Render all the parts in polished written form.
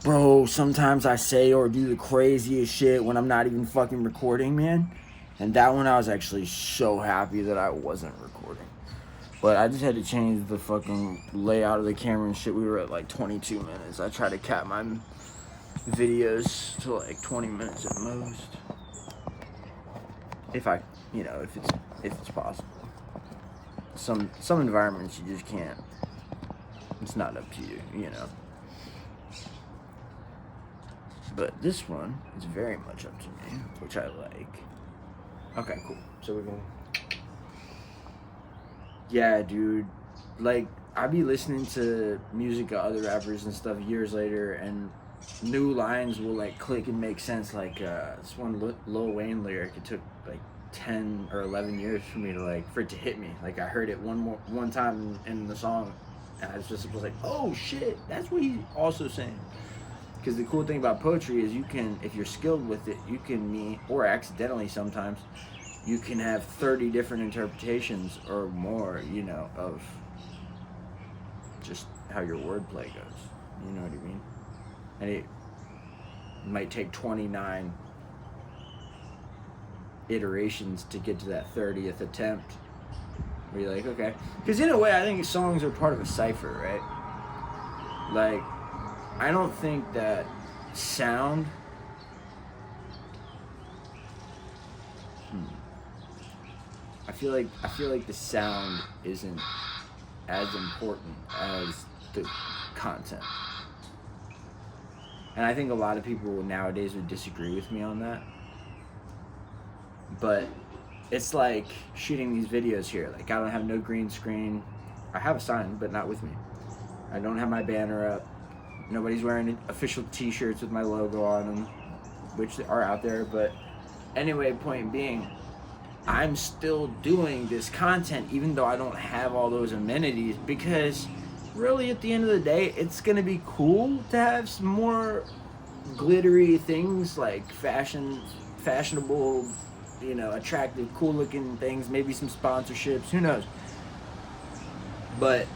Bro, sometimes I say or do the craziest shit when I'm not even fucking recording, man. And that one I was actually so happy that I wasn't recording. But I just had to change the fucking layout of the camera and shit. We were at like 22 minutes. I try to cap my videos to like 20 minutes at most. If I, if it's possible. Some environments you just can't. It's not up to you, you know. But this one is very much up to me, which I like. Okay, cool. So we're going. Yeah, dude. Like, I be listening to music of other rappers and stuff years later, and new lines will like click and make sense. Like this one Lil Wayne lyric, it took like 10 or 11 years for me to for it to hit me. Like I heard it one time in the song, and I was like, oh shit, that's what he's also saying. Because the cool thing about poetry is you can, if you're skilled with it, you can mean, or accidentally sometimes, you can have 30 different interpretations or more, of just how your wordplay goes. You know what I mean? And it might take 29 iterations to get to that 30th attempt. Where you're like, okay. Because in a way, I think songs are part of a cipher, right? Like, I don't think that sound... I feel like the sound isn't as important as the content. And I think a lot of people nowadays would disagree with me on that. But it's like shooting these videos here. Like, I don't have no green screen. I have a sign, but not with me. I don't have my banner up. Nobody's wearing official t-shirts with my logo on them, which are out there. But anyway, point being, I'm still doing this content even though I don't have all those amenities, because really at the end of the day, it's going to be cool to have some more glittery things like fashionable, attractive, cool looking things, maybe some sponsorships, who knows. But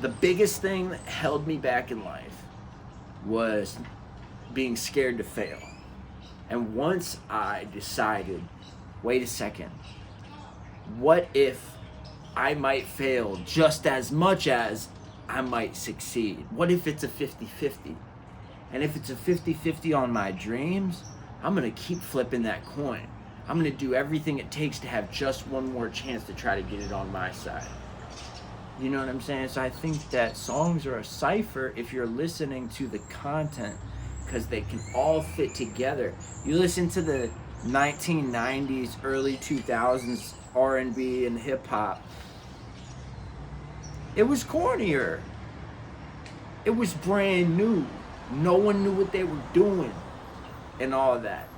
the biggest thing that held me back in life was being scared to fail. And once I decided, wait a second, what if I might fail just as much as I might succeed? What if it's a 50-50? And if it's a 50-50 on my dreams, I'm going to keep flipping that coin. I'm going to do everything it takes to have just one more chance to try to get it on my side. You know what I'm saying? So I think that songs are a cipher if you're listening to the content, because they can all fit together. You listen to the 1990s, early 2000s R&B and hip hop. It was cornier. It was brand new. No one knew what they were doing and all that.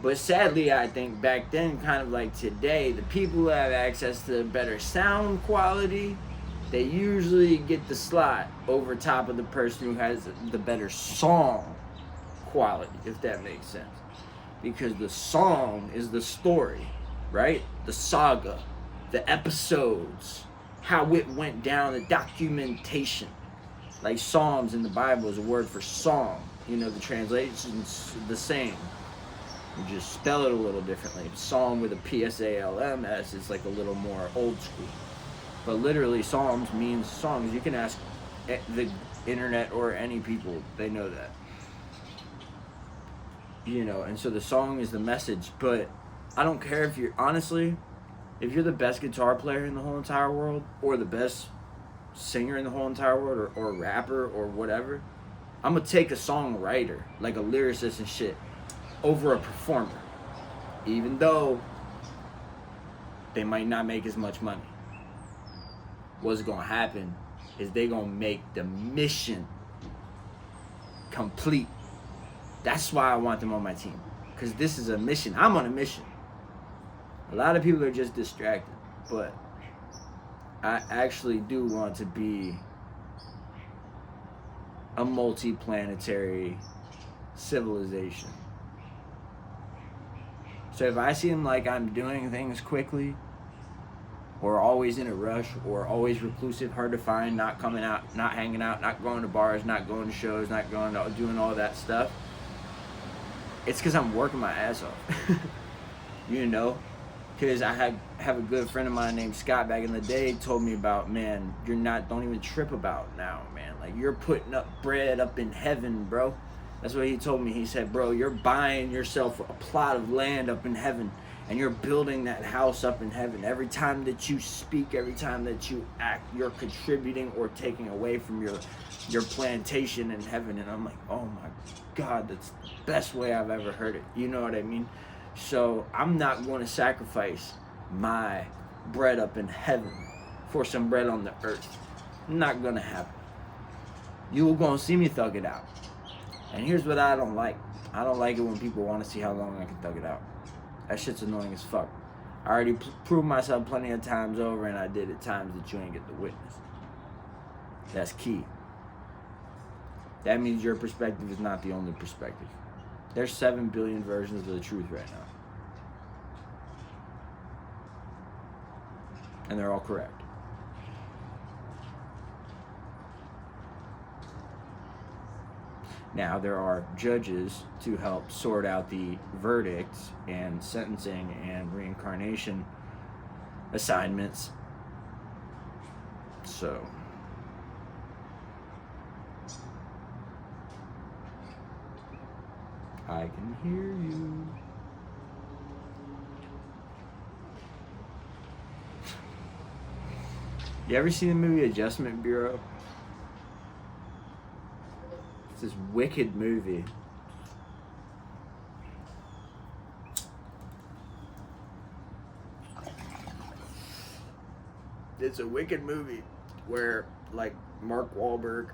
But sadly, I think back then, kind of like today, the people who have access to better sound quality, they usually get the slot over top of the person who has the better song quality, if that makes sense. Because the song is the story, right? The saga, the episodes, how it went down, the documentation. Like Psalms in the Bible is a word for song. The translation's the same. You just spell it a little differently. Psalm with a Psalms is like a little more old school. But literally, Psalms means songs. You can ask the internet or any people, they know that. And so the song is the message. But I don't care if you're, honestly, if you're the best guitar player in the whole entire world, or the best singer in the whole entire world, or a rapper, or whatever, I'm going to take a songwriter, like a lyricist and shit, over a performer, even though they might not make as much money. What's gonna happen is they gonna make the mission complete. That's why I want them on my team, because this is a mission. I'm on a mission. A lot of people are just distracted, but I actually do want to be a multi-planetary civilization. So if I seem like I'm doing things quickly, or always in a rush, or always reclusive, hard to find, not coming out, not hanging out, not going to bars, not going to shows, not going to doing all that stuff, it's because I'm working my ass off. You know? Because I have a good friend of mine named Scott back in the day told me about, man, don't even trip about now, man. Like, you're putting up bread up in heaven, bro. That's what he told me. He said, bro, you're buying yourself a plot of land up in heaven, and you're building that house up in heaven. Every time that you speak, every time that you act, you're contributing or taking away from your plantation in heaven. And I'm like, oh my God, that's the best way I've ever heard it. You know what I mean? So I'm not going to sacrifice my bread up in heaven for some bread on the earth. Not going to happen. You will going to see me thug it out. And here's what I don't like. I don't like it when people want to see how long I can thug it out. That shit's annoying as fuck. I already proved myself plenty of times over, and I did it times that you ain't get to witness. That's key. That means your perspective is not the only perspective. There's 7 billion versions of the truth right now. And they're all correct. Now, there are judges to help sort out the verdicts and sentencing and reincarnation assignments. So, I can hear you. You ever seen the movie Adjustment Bureau? It's this wicked movie. It's a wicked movie where, like, Mark Wahlberg,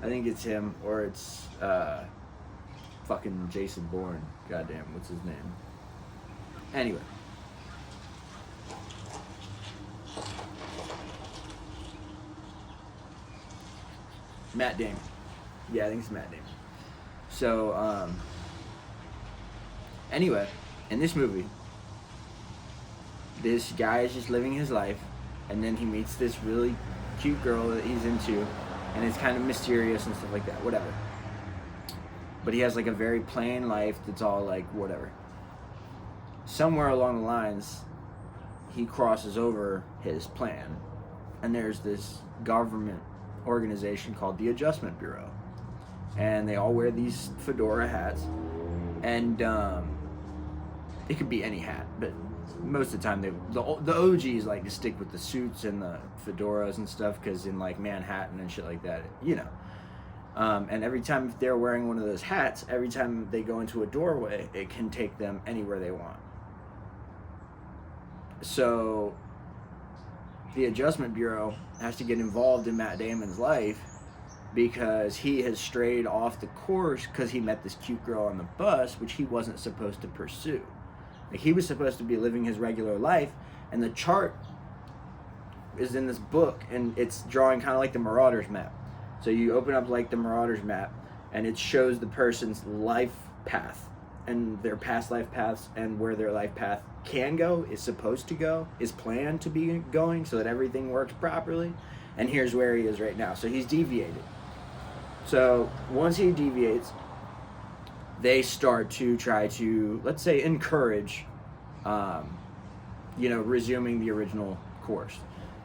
I think it's him, or it's fucking Jason Bourne. Goddamn, what's his name? Anyway. Matt Damon. Yeah, I think it's Matt Damon. So, anyway, in this movie, this guy is just living his life, and then he meets this really cute girl that he's into, and it's kind of mysterious and stuff like that, whatever. But he has like a very plain life that's all like whatever. Somewhere along the lines, he crosses over his plan, and there's this government organization called the Adjustment Bureau, and they all wear these fedora hats, and it could be any hat, but most of the time the OGs like to stick with the suits and the fedoras and stuff, because in like Manhattan and shit like that, you know. And every time they're wearing one of those hats, every time they go into a doorway, it can take them anywhere they want. So the Adjustment Bureau has to get involved in Matt Damon's life because he has strayed off the course because he met this cute girl on the bus, which he wasn't supposed to pursue. Like, he was supposed to be living his regular life, and the chart is in this book, and it's drawing kind of like the Marauders map. So you open up like the Marauders map, and it shows the person's life path and their past life paths and where their life path can go, is supposed to go, is planned to be going, so that everything works properly. And here's where he is right now. So he's deviated. So once he deviates, they start to try to, let's say, encourage, resuming the original course.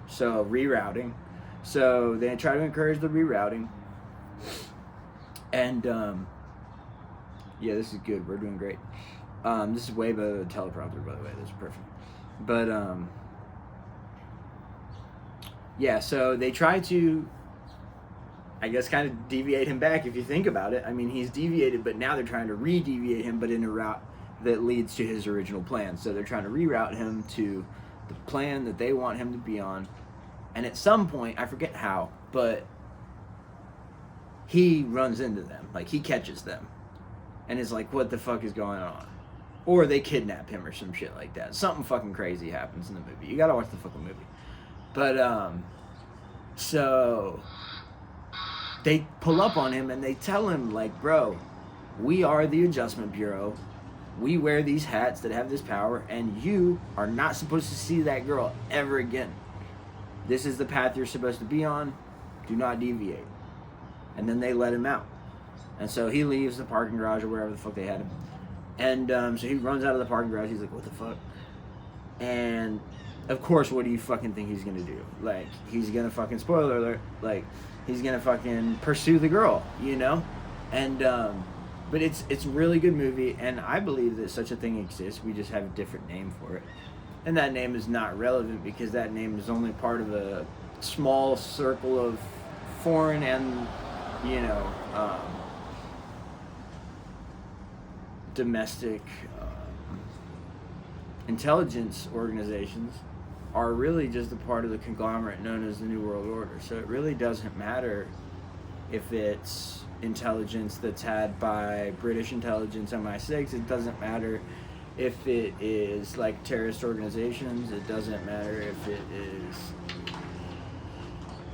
So rerouting. So they try to encourage the rerouting. And, yeah, this is good. We're doing great. This is way better than teleprompter, by the way. This is perfect. But, yeah, so they try to, I guess, kind of deviate him back, if you think about it. I mean, he's deviated, but now they're trying to re-deviate him, but in a route that leads to his original plan. So they're trying to reroute him to the plan that they want him to be on. And at some point, I forget how, but he runs into them. Like, he catches them. And is like, what the fuck is going on? Or they kidnap him or some shit like that. Something fucking crazy happens in the movie. You gotta watch the fucking movie. But, so they pull up on him and they tell him, like, bro, we are the Adjustment Bureau. We wear these hats that have this power, and you are not supposed to see that girl ever again. This is the path you're supposed to be on. Do not deviate. And then they let him out. And so he leaves the parking garage or wherever the fuck they had him. And so he runs out of the parking garage. He's like, what the fuck? And of course, what do you fucking think he's gonna do? Like, he's gonna fucking, spoiler alert, like, he's gonna fucking pursue the girl, you know? And, but it's a really good movie, and I believe that such a thing exists. We just have a different name for it. And that name is not relevant because that name is only part of a small circle of foreign and, you know, domestic intelligence organizations are really just a part of the conglomerate known as the New World Order. So it really doesn't matter if it's intelligence that's had by British intelligence, MI6. It doesn't matter if it is like terrorist organizations. It doesn't matter if it is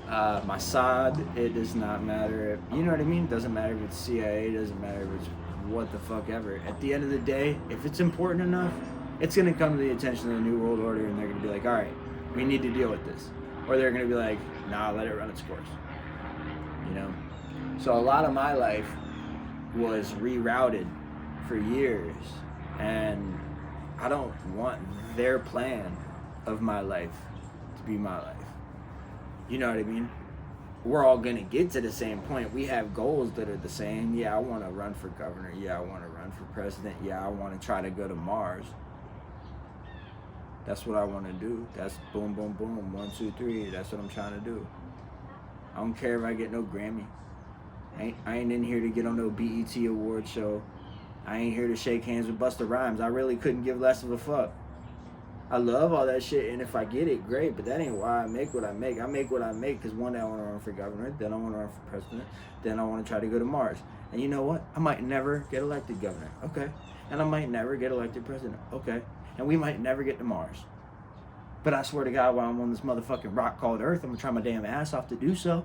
Mossad. It does not matter if, you know what I mean? It doesn't matter if it's CIA. It doesn't matter if it's what the fuck ever. At the end of the day, if it's important enough, it's going to come to the attention of the New World Order, and they're going to be like, all right, we need to deal with this. Or they're going to be like, nah, let it run its course. You know? So a lot of my life was rerouted for years, and I don't want their plan of my life to be my life. You know what I mean? We're all going to get to the same point. We have goals that are the same. Yeah, I want to run for governor. Yeah, I want to run for president. Yeah, I want to try to go to Mars. That's what I want to do. That's boom, boom, boom. 1, 2, 3. That's what I'm trying to do. I don't care if I get no Grammy. I ain't in here to get on no BET award show. I ain't here to shake hands with Busta Rhymes. I really couldn't give less of a fuck. I love all that shit, and if I get it, great, but that ain't why I make what I make. I make what I make because one day I want to run for governor, then I want to run for president, then I want to try to go to Mars. And you know what? I might never get elected governor. Okay. And I might never get elected president. Okay. And we might never get to Mars. But I swear to God, while I'm on this motherfucking rock called Earth, I'm going to try my damn ass off to do so.